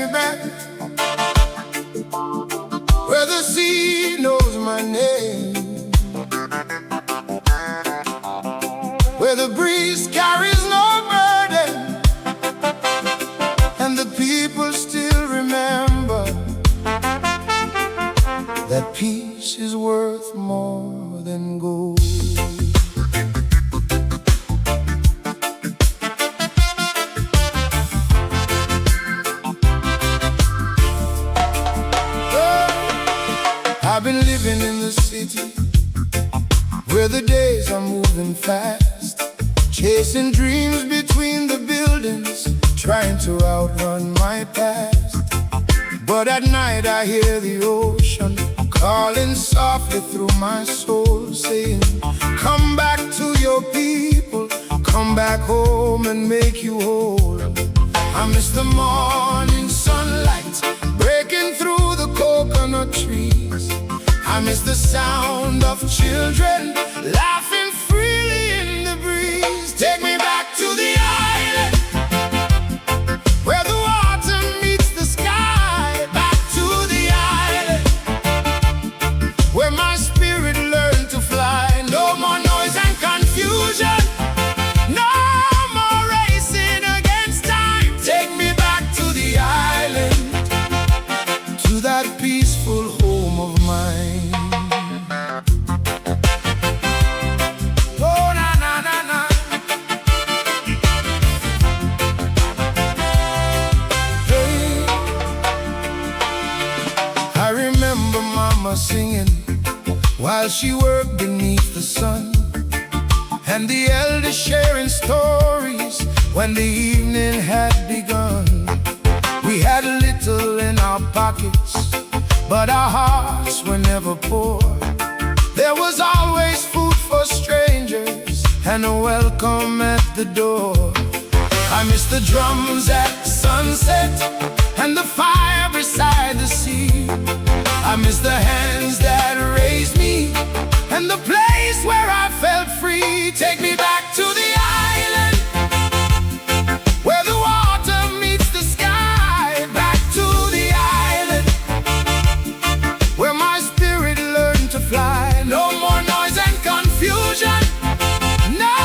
me back where the sea knows my name, where the breeze carries no burden, and the people still remember that peace is worth more than gold. I've been living in the city where the days are moving fast, chasing dreams between the buildings, trying to outrun my past. But at night I hear the ocean calling softly through my soul, saying, come back to your people, come back home and make you whole. I miss the morning sunlight breaking through the coconut trees. I miss the sound of children laughing freely in the breeze. Take me back to the island where the water meets the sky. Back to the island where my spirit learned to fly. No more noise and confusion, no more racing against time. Take me back to the island, to that peaceful home of mine. Singing while she worked beneath the sun, and the elders sharing stories when the evening had begun. We had little in our pockets, but our hearts were never poor. There was always food for strangers and a welcome at the door. I miss the drums at sunset and the fire beside the sea. I miss the hands that raised me and the place where I felt free. Take me back to the island where the water meets the sky. Back to the island where my spirit learned to fly. No more noise and confusion, no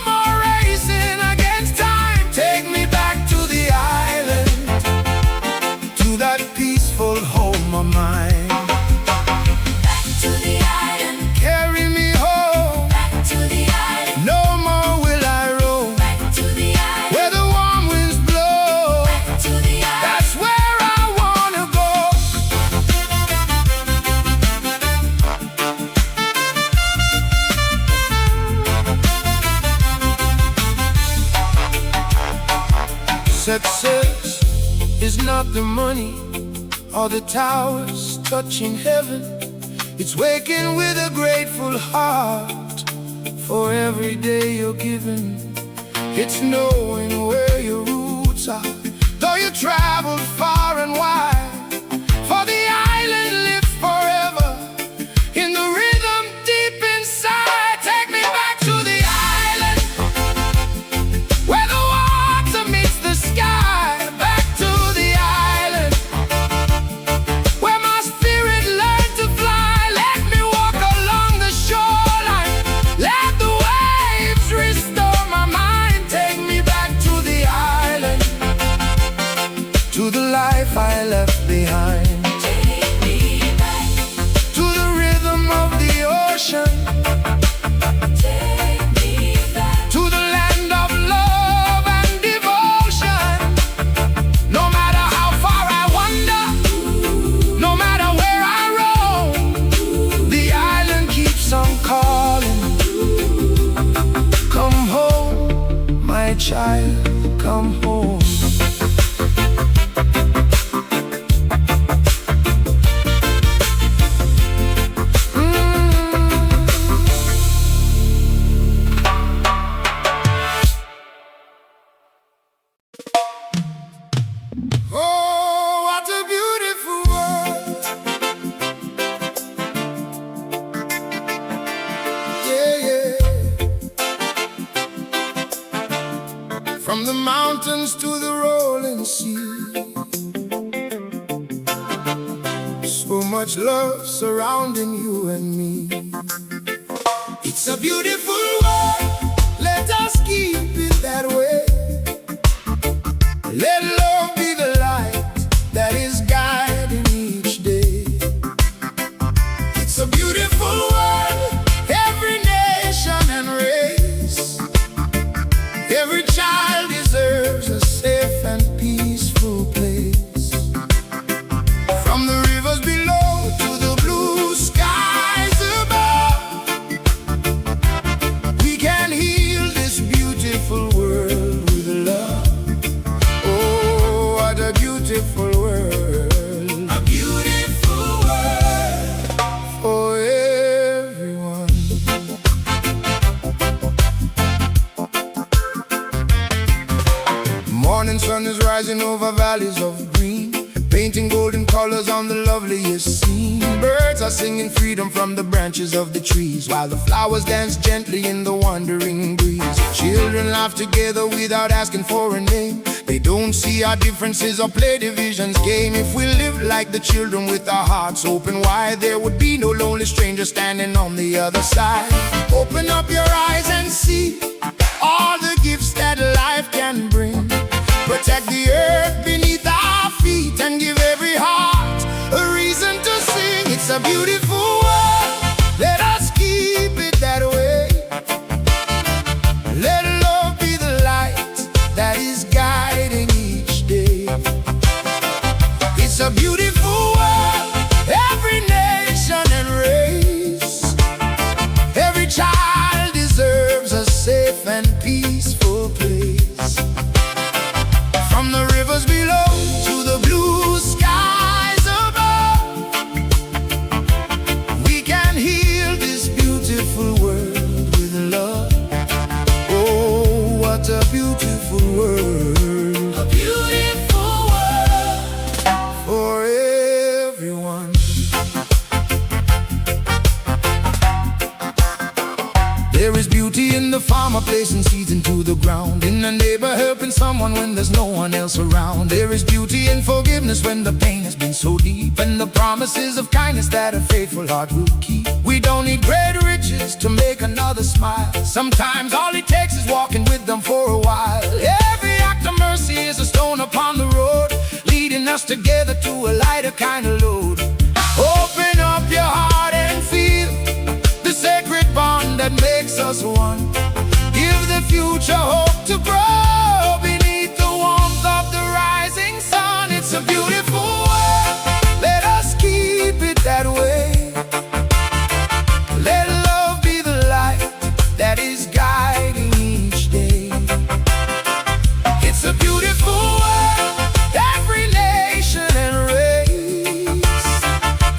more racing against time. Take me back to the island, to that peaceful home of mine. Success is not the money or the towers touching heaven. It's waking with a grateful heart for every day you're given. It's knowing where your roots are, though you traveled far and wide. For the island lives forever in the rhythm deep inside. Take me back to the island where the water meets the sky. Back to the island where my spirit learned to fly. Let me walk along the shoreline, let the waves restore my mind. Take me back to the island, to the life I left behind. Take me back to the rhythm of the ocean. Take me back to the land of love and devotion. No matter how far I wander, no matter where I roam, the island keeps on calling. Come home, my child, come home. Oh, what a beautiful world. Yeah, yeah. From the mountains to the rolling sea, much love surrounding you and me. It's a beautiful world, let us keep it that way. Let love be the light that is guiding each day. It's a beautiful world, every nation and race. Every child deserves a safe and peaceful place. From the rivers below to the blue skies above, we can heal this beautiful world with love. Oh, what a beautiful world. A beautiful world for everyone. Morning sun is rising over valleys of green, painting golden colors on the loveliest scene. Birds are singing freedom from the branches of the trees, while the flowers dance gently in the wandering breeze. Children laugh together without asking for a name. They don't see our differences or play division's game. If we live like the children with our hearts open wide, there would be no lonely stranger standing on the other side. Open up your eyes and see all the gifts that life can bring. Protect the earth beneath our feet and give every heart a reason to sing. It's a beautiful world, let us keep it that way. Let love be the light that is guiding each day. It's a beautiful world, every nation and race. Every child deserves a safe and peaceful place. From the rivers below to the blue skies above, we can heal this beautiful world with love. Oh, what a beautiful world. A beautiful world for everyone. There is beauty in the farmer placing seeds into the ground, in a neighbor helping someone when there's no one else around. There is beauty in forgiveness when the pain has been so deep, and the promises of kindness that a faithful heart will keep. We don't need great riches to make another smile. Sometimes all it takes is walking with them for a while. Every act of mercy is a stone upon the road, leading us together to a lighter kind of load. Open up your heart and feel the sacred bond that makes us one. Give the future hope to grow beneath the warmth of the rising sun. It's a beautiful world, let us keep it that way. Let love be the light that is guiding each day. It's a beautiful world, every nation and race.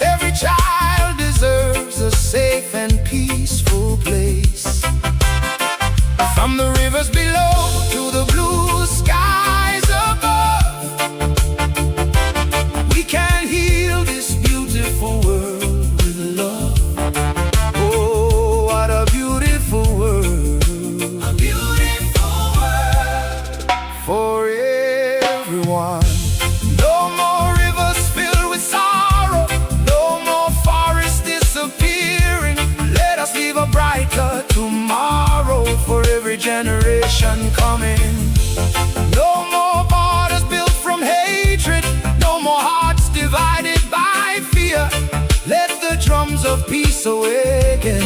Every child deserves a safe and peaceful place. From the rivers below to the blue skies above, we can heal this beautiful world with love. Oh, what a beautiful world. A beautiful world for everyone. No more rivers filled with sorrow, no more forests disappearing. Let us leave a brighter tomorrow for every generation coming. No more borders built from hatred, no more hearts divided by fear. Let the drums of peace awaken,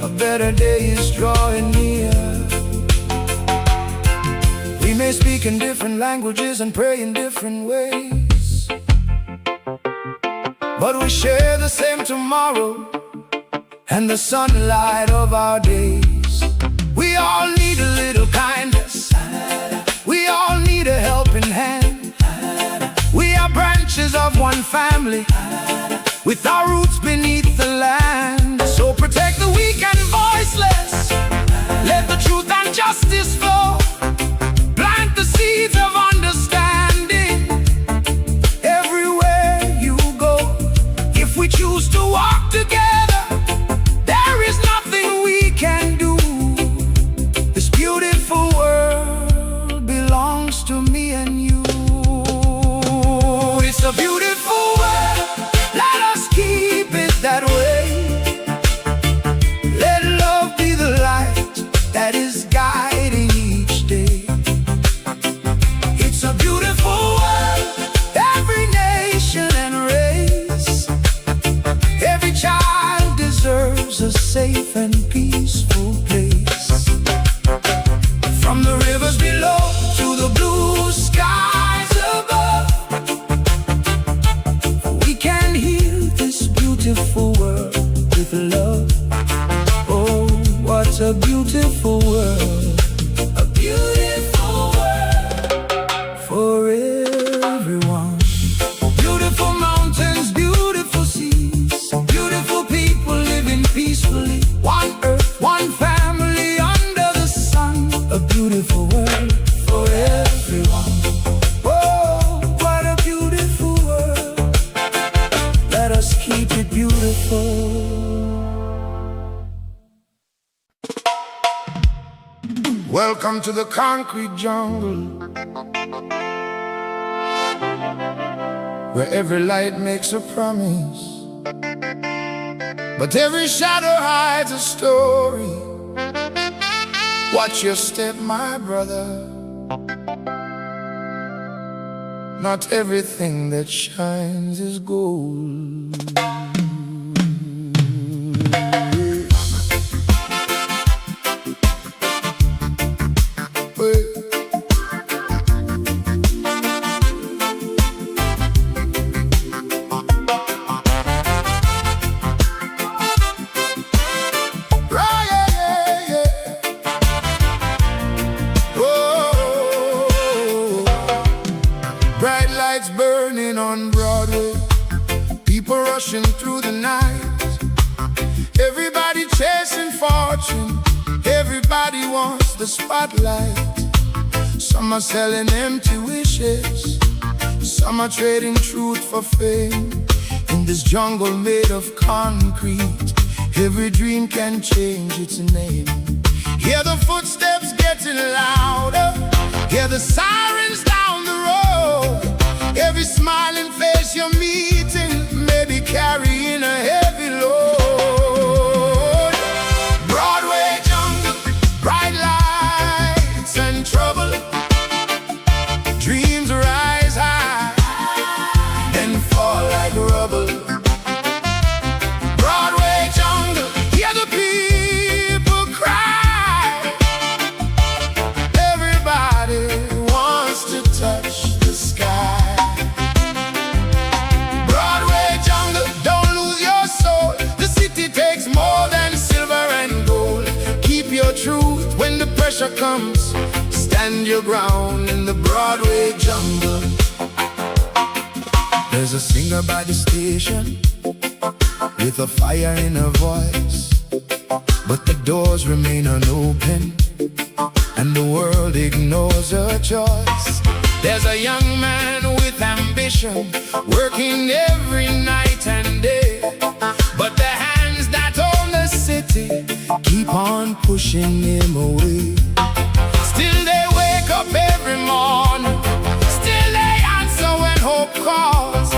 a better day is drawing near. We may speak in different languages and pray in different ways, but we share the same tomorrow and the sunlight of our days. We all need a little kindness, we all need a helping hand. We are branches of one family, with our roots beneath the land. So protect the weak and voiceless, let the truth and justice flow. Plant the seeds of understanding everywhere you go. If we choose to walk together, there is nothing we can do. This beautiful world belongs to me and you. It's a beautiful world, let us keep Welcome to the concrete jungle, where every light makes a promise, but every shadow hides a story. Watch your step, my brother. Not everything that shines is gold. Bright lights burning on Broadway, people rushing through the night. Everybody chasing fortune, everybody wants the spotlight. Some are selling empty wishes, some are trading truth for fame. In this jungle made of concrete, every dream can change its name. Hear the footsteps getting louder, hear the sirens down the road. Every smiling face you're meeting may be carrying a heavy load. Broadway jungle, bright lights and trouble. Dreams rise high, then fall like rubble. Broadway jungle, hear the people cry. Everybody wants to touch the sky. Broadway jungle, don't lose your soul. The city takes more than silver and gold. Keep your truth when the pressure comes. Stand your ground in the Broadway jungle. There's a singer by the station with a fire in her voice, but the doors remain unopened and the world ignores her choice. There's a young man with ambition, working every night and day, but the hands that own the city keep on pushing him away. Still they wake up every morning, still they answer when hope calls.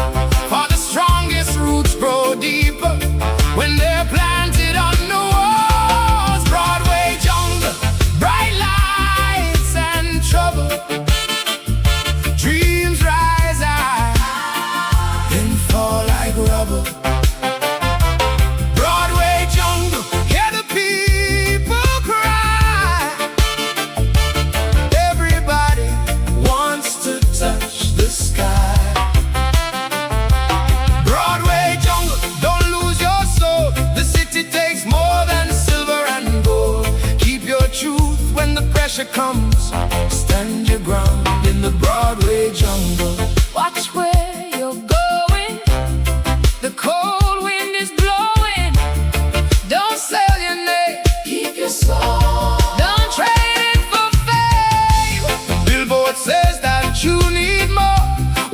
For the strongest roots grow deeper when they're planted on the walls. Broadway jungle, bright lights and trouble. Dreams rise high, then fall like rubble. Broadway jungle, hear the people cry. Everybody wants to touch the sky. Broadway jungle, don't lose your soul. The city takes more than silver and gold. Keep your truth when the pressure comes. Stand your ground in the Broadway jungle. Watch where you're going, the cold wind is blowing. Don't sell your name, Keep your soul. don't trade it for fame. Billboard says that you need more,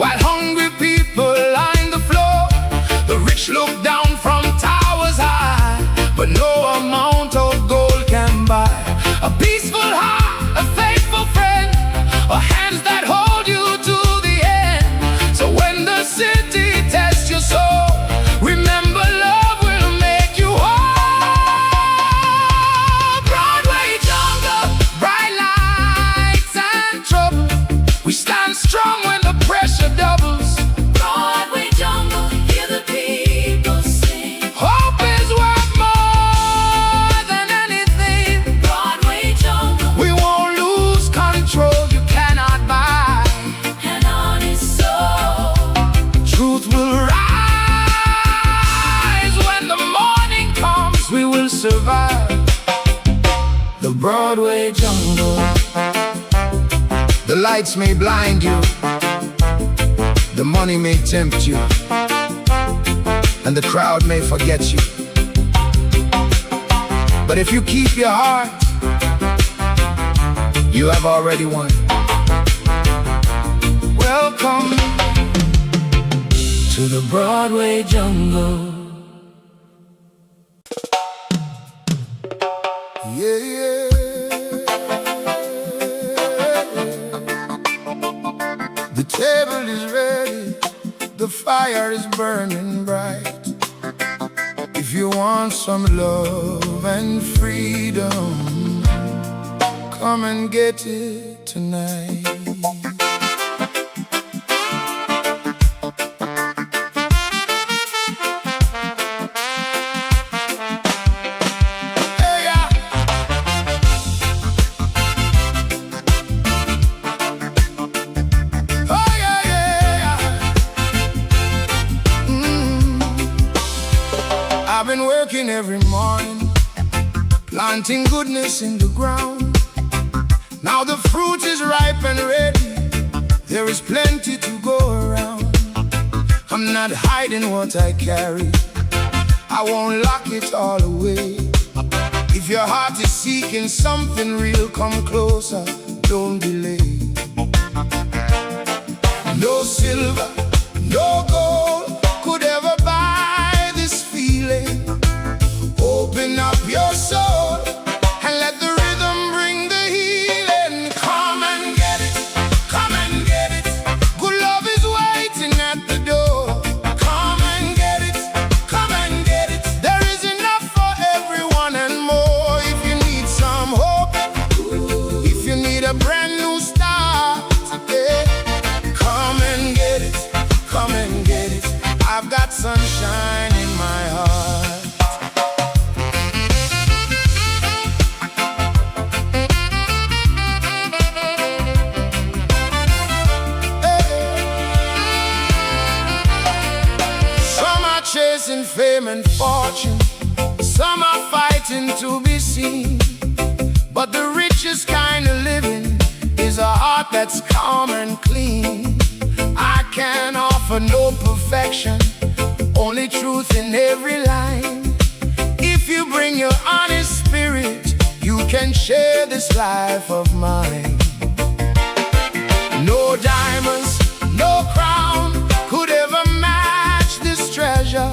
while hungry people line the floor. The rich look down from towers high, but no amount of gold can buy a peaceful heart, a faithful friend, or hands that hold you to the end. So when the city tests your soul, remember love will make you whole. Broadway jungle, bright lights and trouble. We stand strong when the pressure doubles. Broadway jungle, hear the people sing. Hope is worth more than anything. Broadway jungle, We won't lose control, you cannot buy. an honest soul. Truth will rise when the morning comes. We will survive the Broadway jungle. The lights may blind you, the money may tempt you, and the crowd may forget you. But if you keep your heart, you have already won. Welcome to the Broadway jungle. Yeah, yeah. table is ready, the fire is burning bright. If you want some love and freedom, come and get it tonight. I've been working every morning, planting goodness in the ground. Now the fruit is ripe and ready, there is plenty to go around. I'm not hiding what I carry, I won't lock it all away. If your heart is seeking something real, come closer, don't delay. No silver, no gold could ever buy this feeling. Open up your soul and let the rhythm bring the healing. Come and get it, come and get it. Good love is waiting at the door. Come and get it, come and get it. There is enough for everyone and more. If you need some hope, if you need a brand new start, yeah, come and get it, come and get it. I've got sunshine in my heart. Chasing fame and fortune, some are fighting to be seen. But the richest kind of living is a heart that's calm and clean. I can offer no perfection, only truth in every line. If you bring your honest spirit, you can share this life of mine. No diamonds, no crown could ever match this treasure.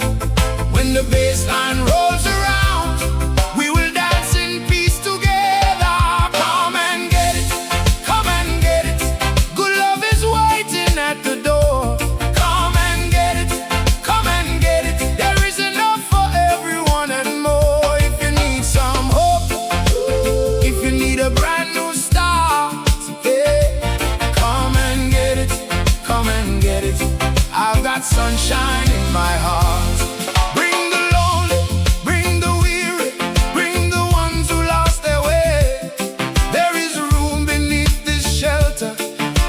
When the bass line rolls around, we will dance in peace together. Come and get it, come and get it. Good love is waiting at the door. Come and get it, come and get it. There is enough for everyone and more. If you need some hope, if you need a brand new start, yeah, come and get it, come and get it. I've got sunshine in my heart. Bring the lonely, bring the weary, bring the ones who lost their way. There is room beneath this shelter,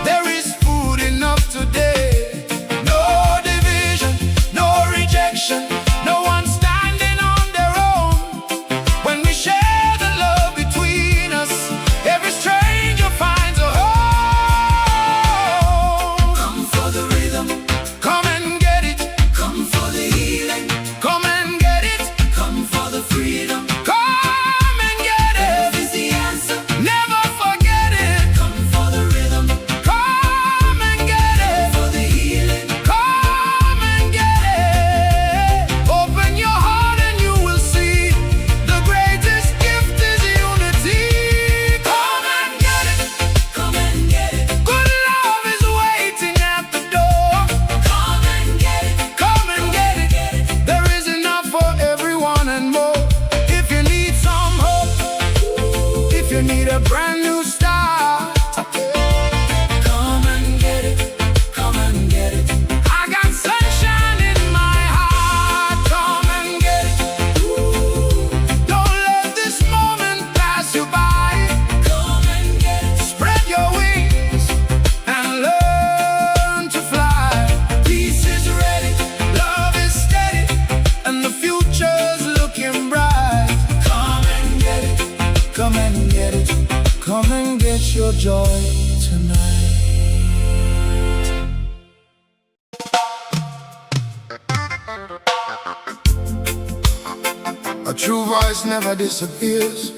there is food enough today. No division, no rejection, no one standing on their own. When we share the love between us, every stranger finds a home. Come for the rhythm, come and get it. Come for the healing, come and get it. Come for the freedom, come and get it. Love is the answer, never forget it. Come for the rhythm, come and get it. Come for the healing, come and get it. Open your heart and you will see the greatest gift is unity. Come and get it, come and get it. Good love is waiting at the door. Come and get it, come and get it. There is enough for everyone and more. If you need some hope, if you need a brand new start, come and get it, come and get it. I got sunshine in my heart. Come and get it. Don't let this moment pass you by. Come and get it. Spread your wings and learn to fly. Peace is ready, love is steady, and the future's looking bright. Come and get it, come and get it. Come and get your joy tonight. A true voice never disappears,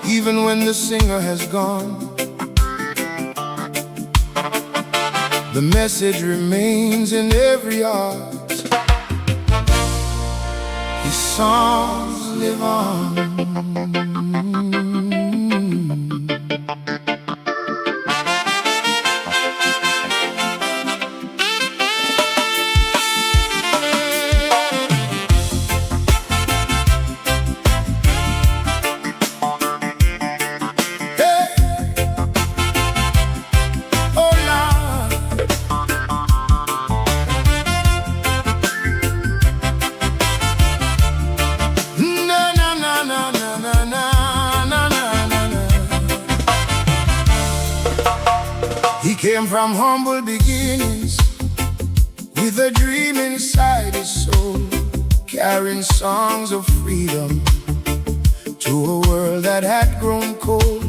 even when the singer has gone. The message remains in every heart. His songs live on. came from humble beginnings, with a dream inside his soul, carrying songs of freedom to a world that had grown cold.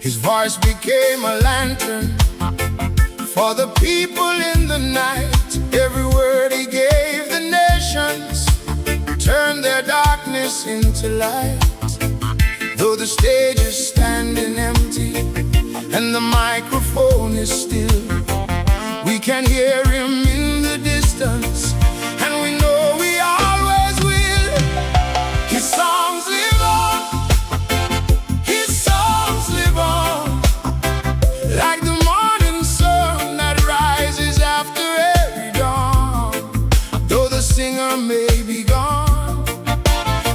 His voice became a lantern for the people in the night. Every word he gave the nations turned their darkness into light. Though the stage is standing empty and the microphone is still, we can hear him in the distance, and we know we always will. His songs live on, his songs live on, like the morning sun that rises after every dawn. Though the singer may be gone,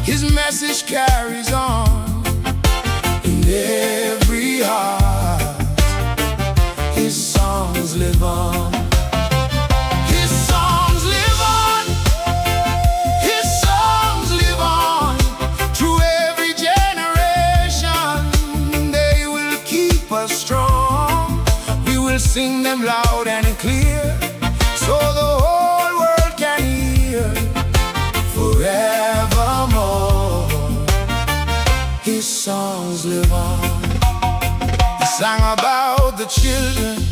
his message carries on in every heart. His songs live on. His songs live on. His songs live on. Through every generation, they will keep us strong. We will sing them loud and clear, so the whole world can hear forevermore. His songs live on. He sang about the children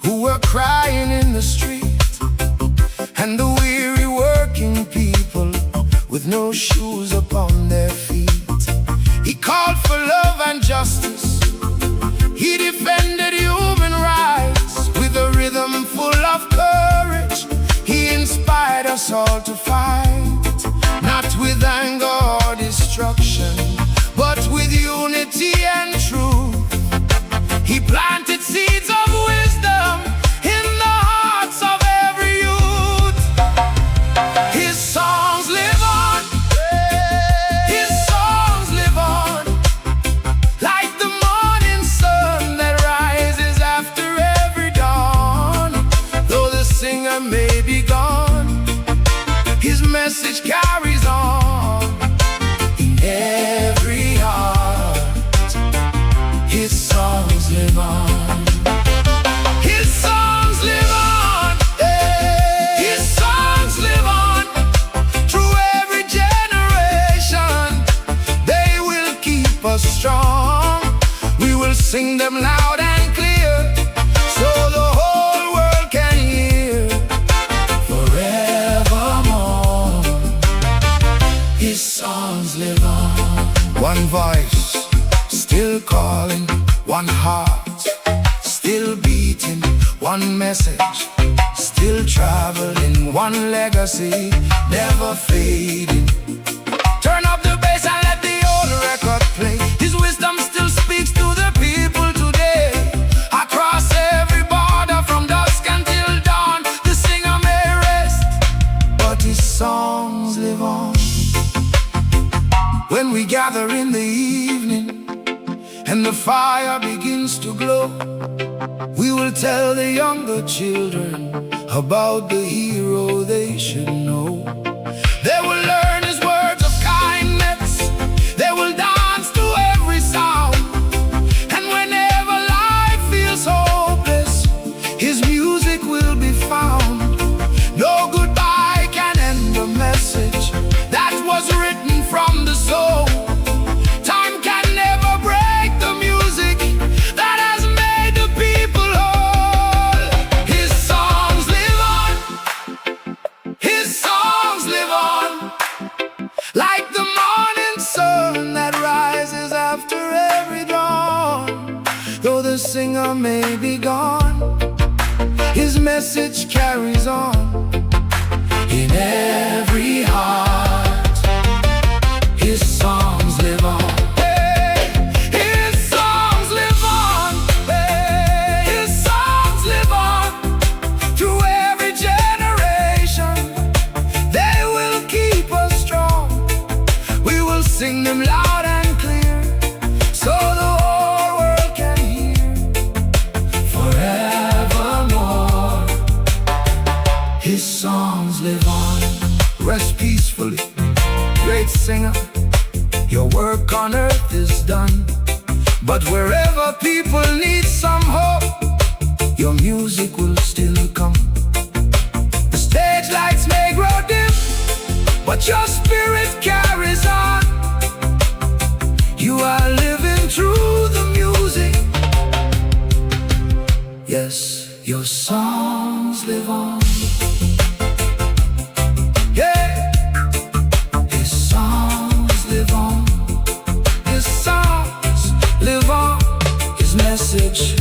who were crying in the street, and the weary working people with no shoes upon their feet. He called for love and justice. He defended human rights with a rhythm full of courage. He inspired us all to fight, not with anger or destruction, but with unity and truth. He planted seeds of wisdom in the hearts of every youth. His songs live on. His songs live on, like the morning sun that rises after every dawn. Though the singer may be gone, his message carries on in every heart. His songs live on. His songs live on. His songs live on. Through every generation, they will keep us strong. We will sing them loud and clear, so the whole world can hear forevermore. His songs live on. One voice still calling, one heart still beating, one message still traveling, one legacy never fading. Turn up the bass and let the old record play. His wisdom still speaks to the people today. Across every border, from dusk until dawn, the singer may rest, but his songs live on. When we gather in the evening and the fire begins to glow, we will tell the younger children about the hero they should know. They will learn his words of kindness. They will dance to every sound. And whenever life feels hopeless, his music will be found. No goodbye can end a message that was written from the soul. Time can never break the music that has made the people whole. His songs live on. His songs live on, like the morning sun that rises after every dawn. Though the singer may be gone, his message carries on in every heart. His songs live on. His songs live on. His songs live on. Through every generation, they will keep us strong. We will sing them loud and clear, so the whole world can hear forevermore. His songs live on. Rest peacefully, great singer. Your work on earth is done, but wherever people need some hope, your spirit carries on. You are living through the music. Yes, your songs live on. Yeah, his songs live on. His songs live on. His message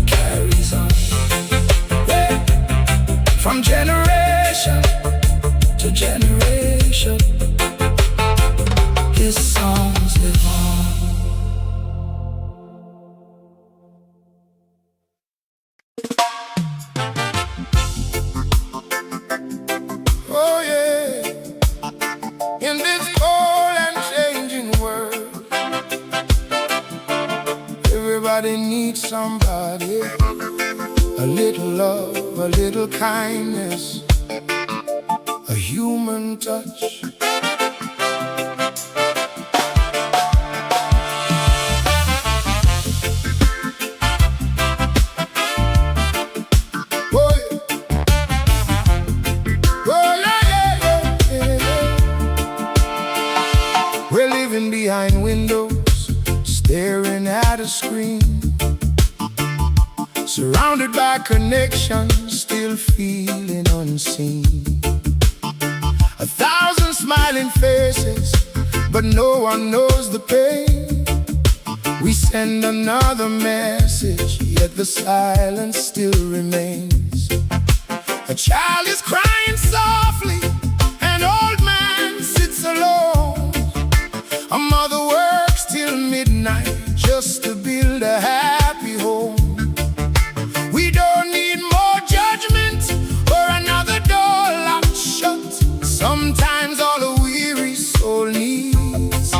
carries on. Yeah. From generation to generation, his songs live on. Oh yeah, in this cold and changing world, everybody needs somebody. A little love, a little kindness, a human touch. Oh, yeah. Oh, yeah, yeah, yeah. We're living behind windows, staring at a screen, surrounded by connections, still feeling unseen. 1,000 smiling faces, but no one knows the pain. We send another message, yet the silence still remains. A child is crying softly, an old man sits alone. A mother works till midnight just to build a happy home. We don't need more judgment or another door locked shut. Sometimes all a weary soul needs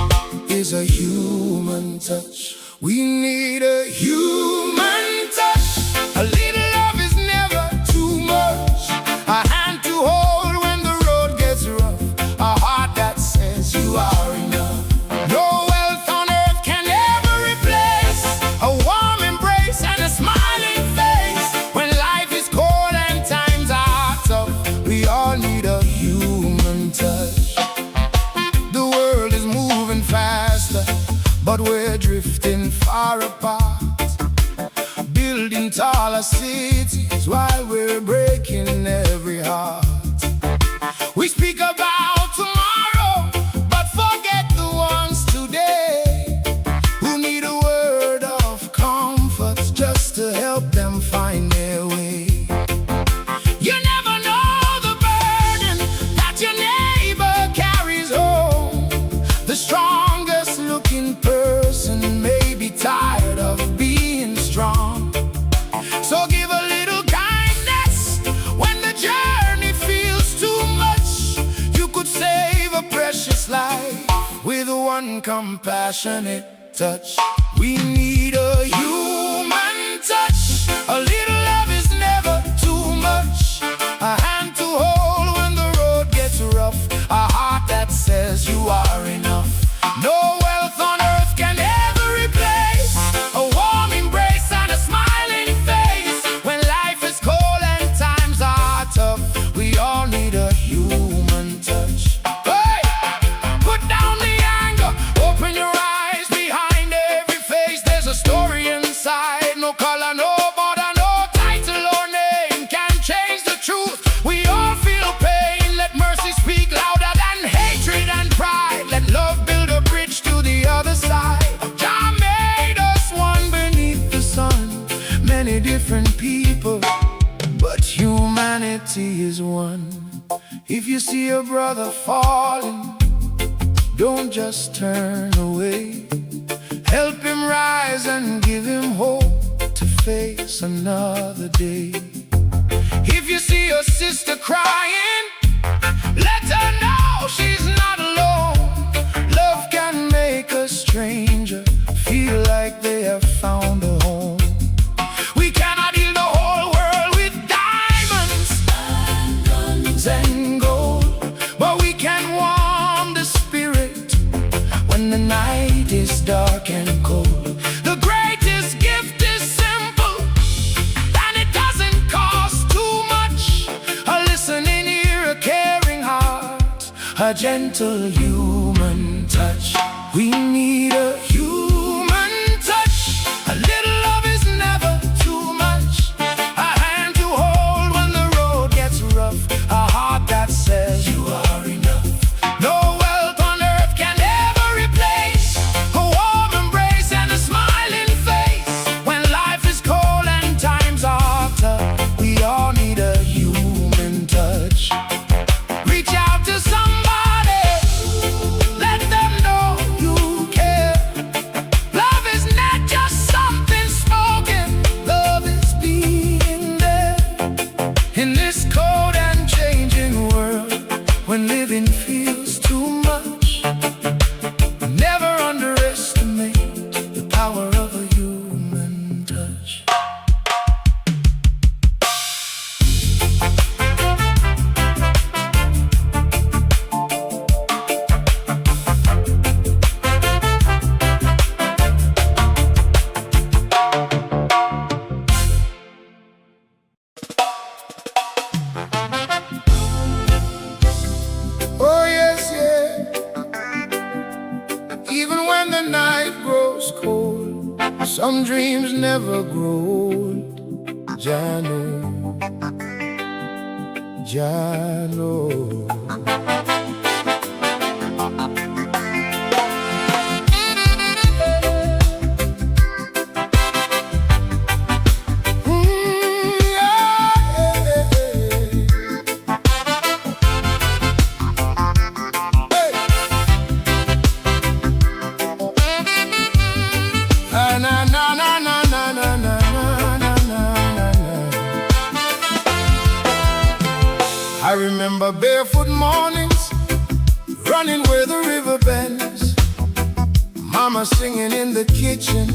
is a human touch. We need a human touch. A little love is never too much. A hand to hold when the road gets rough. A heart that says you are enough. No wealth on earth can ever replace a warm embrace and a smiling face. When life is cold and times are tough, we all need a human touch. The world is moving faster, but we're drifting far apart, building taller cities while we're breaking every heart. We speak about tomorrow, but forget the ones today who need a word of comfort just to help them find their way. You never know the burden that your neighbor carries home. The strongest looking person may be tired of being strong. So give a little kindness when the journey feels too much. You could save a precious life with one compassionate touch. We need a human touch. A little love is never too much. A hand to hold when the road gets rough. A heart that says you are enough. No wealth on earth can ever replace a warm embrace and a smiling face. When life is cold and times are tough, we all need a human touch. Hey! Put down the anger, open your eyes. Behind every face there's a story inside. No color, no border, no title or name can change the truth. We all feel pain. Let mercy speak louder than hatred and pride. Let love build a bridge to the other side. Jah made us one beneath the sun. Many different people, but humanity is one. If you see a brother falling, don't just turn away. Help him rise and give him hope to face another day. If you see your sister crying, let her know she's not alone. Love can make a stranger feel like they have found a home. We cannot heal the whole world with diamonds and gold, but we can warm the spirit when the night is dark and cold. The greatest gift is simple, and it doesn't cost too much. A listening ear gentle human touch. We need a human touch. A little love is never too much. A hand to hold when the road gets rough. A heart that says you are enough. No wealth on earth can ever replace a warm embrace and a smiling face. When life is cold and times are tough, we all need a human touch. Reach out to somebody, let them know you care. Love is not just something spoken, love is being there. In this cold and changing world, when living feels too much, never underestimate the power of a human touch. Oh yes, yeah. Even when the night grows cold, some dreams never grow old. Jano, Jano. I remember barefoot mornings, running where the river bends. Mama singing in the kitchen,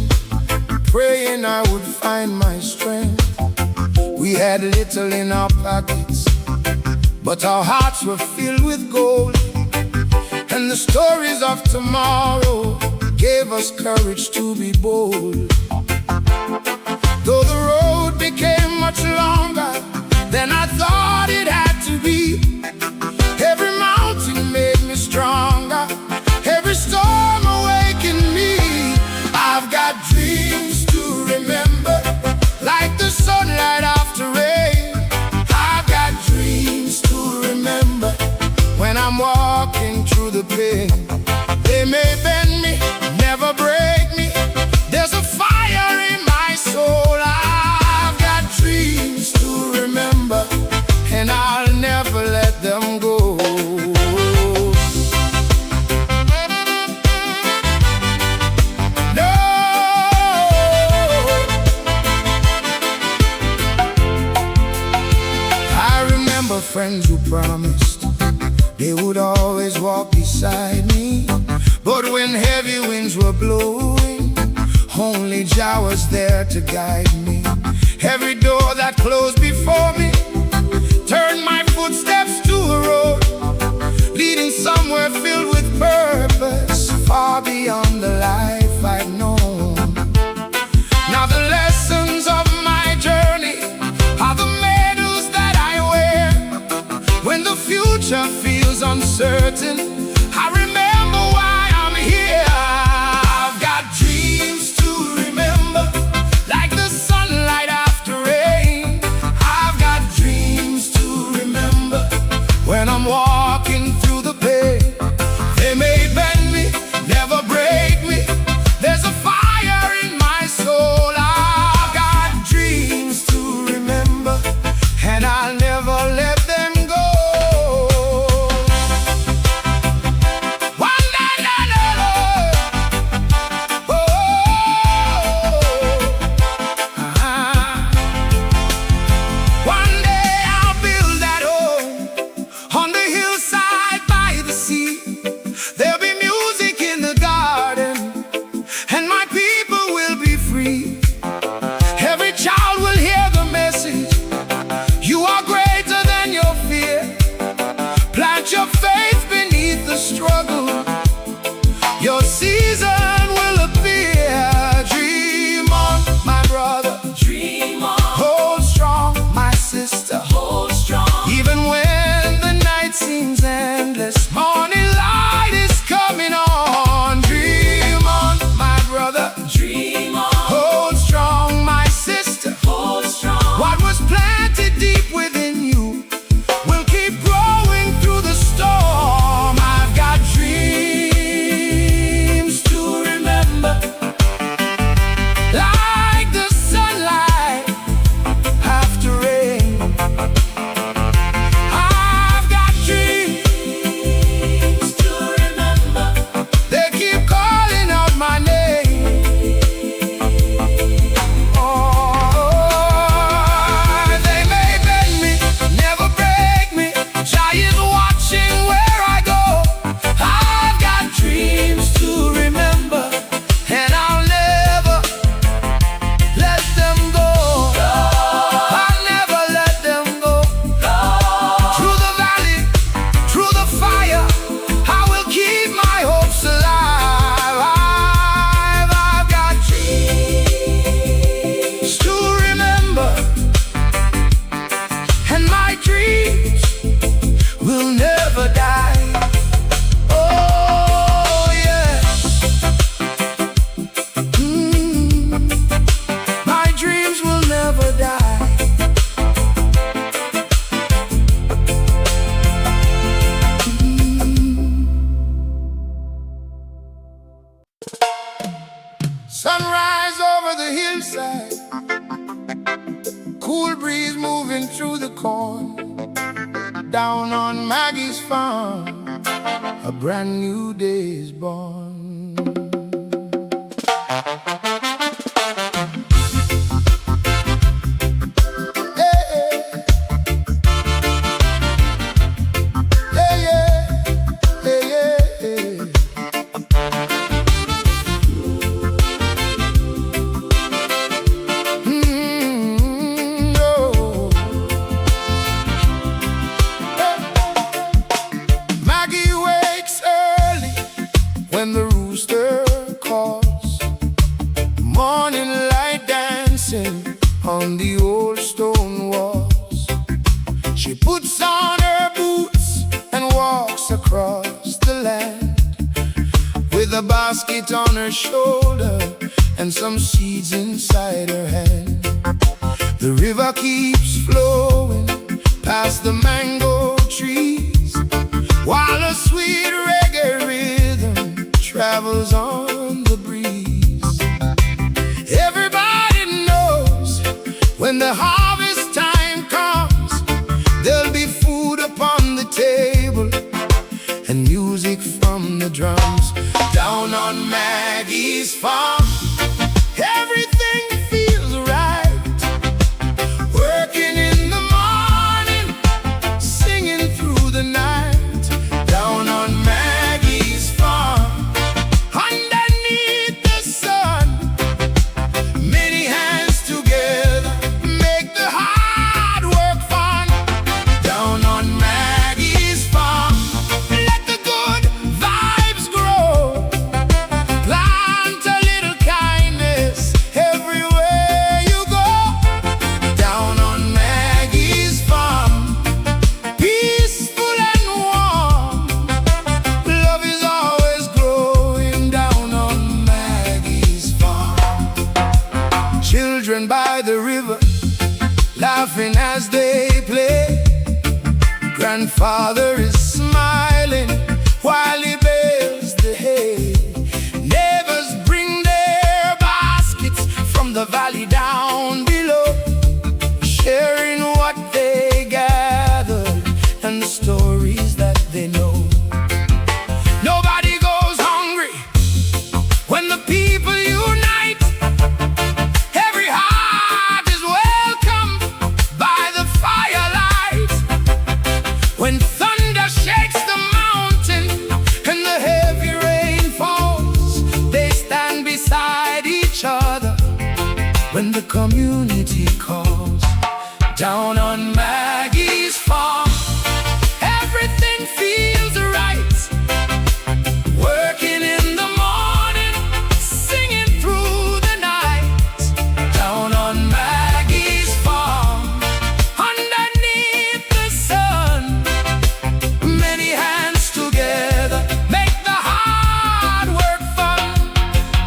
praying I would find my strength. We had little in our pockets, but our hearts were filled with gold. And the stories of tomorrow gave us courage to be bold. Though the road became much longer than I thought it had to be, every mountain made me stronger, every storm awakened me. I've got dreams to remember, like the sunlight after rain. I've got dreams to remember, when I'm walking through the pain. They may bend me, never break me. There's a fire in my soul. I've got dreams to remember, and I'll never let them go. No, I remember friends who promised they would always walk beside me, but when heavy winds were blowing, only Jah was there to guide me. Every door that closed before me turned my footsteps to a road leading somewhere filled with purpose, far beyond the life I'd known. Now the lessons of my journey are the medals that I wear. When the future feels uncertain, I remember why I'm here. I've got dreams to remember, like the sunlight after rain. I've got dreams to remember, when I'm walking through the pain. They may bend me, never break me. There's a fire sky. Cool breeze moving through the corn. Down on Maggie's farm, a brand new day is born. When the rooster calls, morning light dancing on the old stone walls. She puts on her boots and walks across the land, with a basket on her shoulder and some seeds inside her hand. The river keeps flowing past the mango trees, while a sweet reggae rhythm travels on the breeze. Everybody knows when the harvest time comes, there'll be food upon the table and music from the drums. Down on Maggie's farm, everything feels right. Working in the morning, singing through the night. Down on Maggie's farm, underneath the sun, many hands together make the hard work fun. Down on Maggie's farm, let the good vibes grow. Plant a little kindness everywhere you go. Down on Maggie's farm, peaceful and warm, love is always growing. Down on Maggie's farm, children by the river laughing as they play. Grandfather is smiling while he bales the hay. Neighbors bring their baskets from the valley down below, sharing what they gathered and the stories that they know. Nobody goes hungry when the people unite. Every heart is welcomed by the firelight. When thunder shakes the mountain and the heavy rain falls, they stand beside each other when the community calls. Down on Maggie's farm, everything feels right. Working in the morning, singing through the night. Down on Maggie's farm, underneath the sun, many hands together make the hard work fun.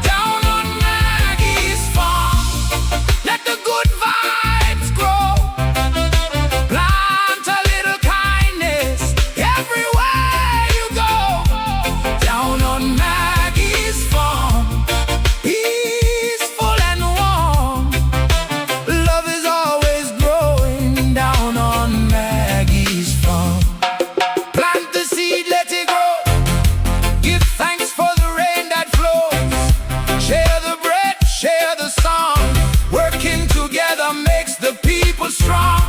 Down on Maggie's farm, let the good vibes grow. Plant a little kindness everywhere you go. Down on Maggie's farm, peaceful and warm, love is always growing. Down on Maggie's farm, plant the seed, let it grow. Give thanks for the rain that flows. Share the bread, share the song. Working together makes the people strong.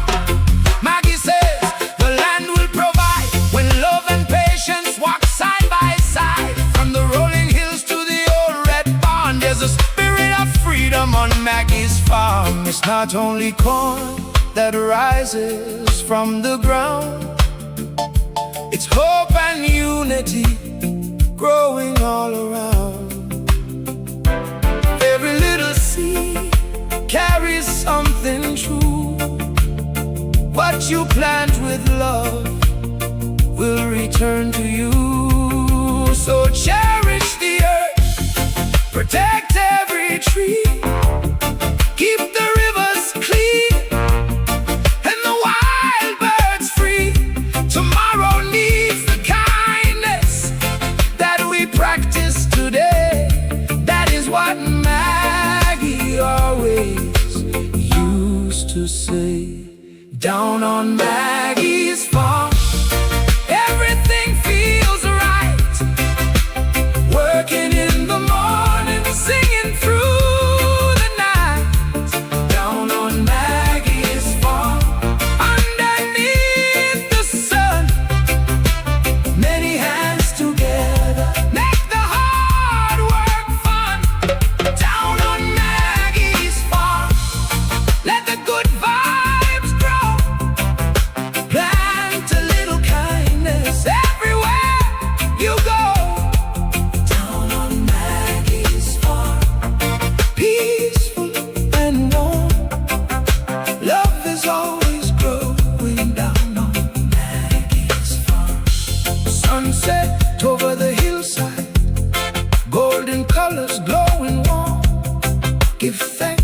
Maggie says the land will provide when love and patience walk side by side. From the rolling hills to the old red barn, there's a spirit of freedom on Maggie's farm. It's not only corn that rises from the ground, it's hope and unity growing all around. Every little seed carries something true. What you plant with love will return to you. So cherish the earth, protect every tree, keep the rivers clean and the wild birds free. Tomorrow needs the kindness that we practice today. That is what Maggie always to say. Down on Maggie's farm, everything feels right. Working in the morning, singing through the night. Down on Maggie's farm, underneath the sun, many hands together make the hard work fun. Down on Maggie's farm, let the good vibes grow. Plant a little kindness everywhere you go. Down on Maggie's farm, peaceful and warm. Love is always growing down on Maggie's farm. Sunset over the hillside, golden colors glowing warm. Give thanks